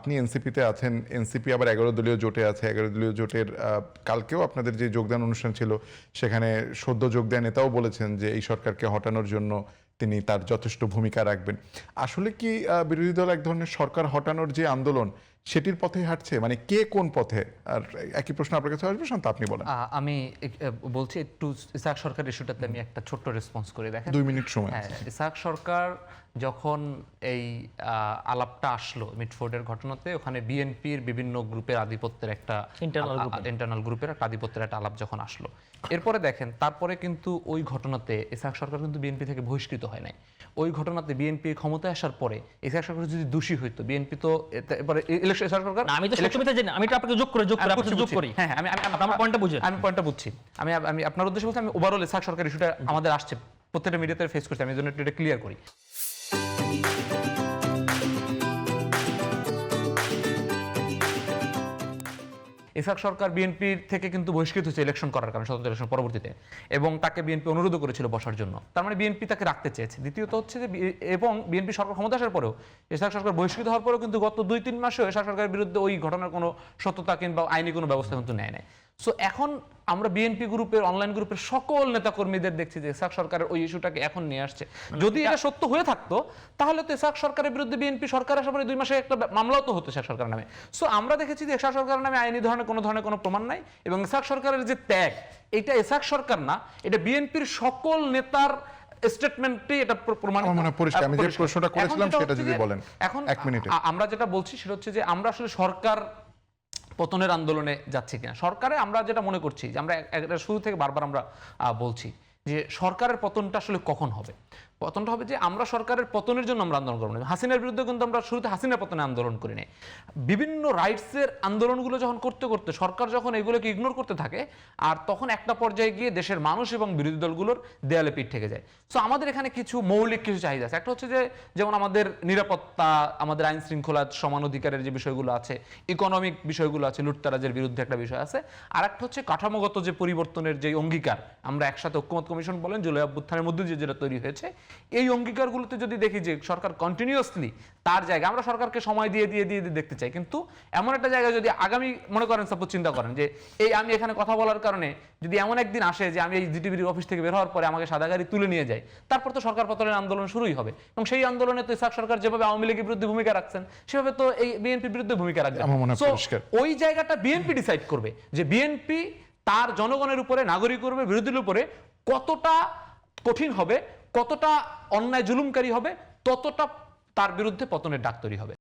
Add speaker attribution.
Speaker 1: আপনি এনসিপিতে আছেন, এনসিপি আবার 11 দলীয় জোটে আছে। 11 দলীয় জোটের কালকেও আপনাদের যে যোগদান অনুষ্ঠান ছিল সেখানে সদ্য যোগ দেওয়া নেতাও বলেছেন যে এই সরকারকে হটানোর জন্য তিনি তার যথেষ্ট ভূমিকা রাখবেন। আসলে কি বিরোধী দল এক ধরনের সরকার হটানোর যে আন্দোলন সেটির পথেই হাঁটছে, মানে কে কোন পথে? আর একই প্রশ্ন আপনার কাছে আসবে, শান্ত আপনি বলেন।
Speaker 2: আমি বলছি একটু ইসহাক সরকার ইস্যুটাতে আমি একটা ছোট্ট রেসপন্স করে দেখেন।
Speaker 1: 2 মিনিট সময়।
Speaker 2: হ্যাঁ, ইসহাক সরকার যখন এই আলাপটা আসলো মিটফোর্ডের ঘটনাতে, ওখানে বিএনপির বিভিন্ন গ্রুপের আধিপত্যের একটা ইন্টারনাল গ্রুপের একটা আধিপত্যের একটা আলাপ যখন আসলো, এরপরে দেখেন তারপরে কিন্তু ওই ঘটনাতে ইসহাক সরকার কিন্তু বিএনপি থেকে বহিষ্কৃত হয় নাই। ওই ঘটনাতে বিএনপি ক্ষমতায় আসার পরে ইসহাক সরকার যদি দোষী হইতো, বিএনপি তো এবারে ইলেকশন ইসহাক সরকার,
Speaker 3: আমি তো সত্যমিতা জানি, আমি এটা আপনাকে যোগ করি।
Speaker 2: হ্যাঁ, আমি
Speaker 3: আমার পয়েন্টটা বুঝেন।
Speaker 2: আমি পয়েন্টটা বুঝছি। আমি আপনার উদ্দেশ্যে বলছি, আমি ওভারঅল ইসহাক সরকার ইস্যুটা আমাদের আসছে, প্রত্যেকটা মিডিয়াতে ফেস করছি, আমি এই জন্য এটা ক্লিয়ার করি। ইসহাক সরকার বিএনপির থেকে কিন্তু বহিষ্কৃত হয়েছে ইলেকশন করার কারণে, স্বতন্ত্র ইলেকশন পরবর্তীতে, এবং তাকে বিএনপি অনুরোধ করেছিল বসার জন্য। তার মানে বিএনপি তাকে রাখতে চেয়েছে। দ্বিতীয়ত হচ্ছে যে এবং বিএনপি সরকার ক্ষমতা আসার পরেও, ইসহাক সরকার বহিষ্কৃত হওয়ার পরেও কিন্তু গত 2-3 মাসেও ইসহাক সরকারের বিরুদ্ধে ওই ঘটনার কোনো সত্যতা কিংবা আইনি কোনো ব্যবস্থা কিন্তু নেয় নাই। সো এখন আমরা বিএনপি গ্রুপের অনলাইন গ্রুপের সকল নেতাকর্মীদের দেখছি যে ইসহাক সরকারের ওই ইস্যুটাকে এখন নিয়ে আসছে। যদি এটা সত্য হয়ে থাকতো তাহলে তো ইসহাক সরকারের বিরুদ্ধে বিএনপি সরকার আসার পরে 2 মাসে একটা মামলাও তো হতো ইসহাক সরকারের নামে। সো আমরা দেখেছি যে ইসহাক সরকারের নামে আইনি ধরনের কোনো প্রমাণ নাই, এবং ইসহাক সরকারের যে ত্যাগ, এটা ইসহাক সরকার না, এটা বিএনপির সকল নেতার স্টেটমেন্টে এটা প্রমাণ।
Speaker 1: আমি যে প্রশ্নটা করেছিলাম সেটা যদি বলেন
Speaker 2: এখন
Speaker 1: 1 মিনিটে।
Speaker 2: আমরা যেটা বলছি সেটা হচ্ছে যে আমরা আসলে সরকার পতনের আন্দোলনে যাচ্ছি কিনা। সরকারে আমরা যেটা মনে করছি যে আমরা শুরু থেকে বারবার আমরা বলছি যে সরকারের পতনটা আসলে কখন হবে। পতনটা হবে যে আমরা সরকারের পতনের জন্য আমরা আন্দোলন করবো না। হাসিনার বিরুদ্ধে কিন্তু আমরা শুরুতে হাসিনার পতনে আন্দোলন করি নাই। বিভিন্ন রাইটসের আন্দোলনগুলো যখন করতে করতে সরকার যখন এগুলোকে ইগনোর করতে থাকে, আর তখন একটা পর্যায়ে গিয়ে দেশের মানুষ এবং বিরোধী দলগুলোর দেয়ালে পিঠ থেকে যায়। সো আমাদের এখানে কিছু মৌলিক কিছু চাহিদা আছে। একটা হচ্ছে যে যেমন আমাদের নিরাপত্তা, আমাদের আইন শৃঙ্খলা, সমান অধিকারের যে বিষয়গুলো আছে, ইকোনমিক বিষয়গুলো আছে, লুটতারাজের বিরুদ্ধে একটা বিষয় আছে। আর একটা হচ্ছে কাঠামোগত যে পরিবর্তনের যে অঙ্গীকার, আমরা একসাথে ঐক্যমত কমিশন বলেন, জুলাই অভ্যুত্থানের মধ্যে যেটা তৈরি হয়েছে, এই অঙ্গীকারগুলোতে যদি দেখি যে সরকার কন্টিনিউয়াসলি তার জায়গায়, আমরা সরকারকে সময় দিয়ে দেখতে চাই, কিন্তু এমন একটা জায়গায় যদি আগামী মনে করেন সাপোজ চিন্তা করেন যে এই আমি এখানে কথা বলার কারণে যদি এমন একদিন আসে যে আমি এই জিটিভির অফিস থেকে বের হওয়ার পরে আমাকে সাদা গাড়ি তুলে নিয়ে যায়, তারপর তো সরকার পতনের আন্দোলন শুরুই হবে। এবং সেই আন্দোলনে তো ইসহাক সরকার যেভাবে আওয়ামী লীগের বিরুদ্ধে ভূমিকা রাখছেন, সেভাবে তো এই বিএনপির বিরুদ্ধে ভূমিকা রাখবেন। ওই জায়গাটা বিএনপি ডিসাইড করবে যে বিএনপি তার জনগণের উপরে, নাগরিকের উপরে, বিরোধীদের উপরে কতটা কঠিন হবে, কতটা অন্যায় জুলুমকারী হবে, ততটা তার বিরুদ্ধে পতনের ডাক তৈরি হবে।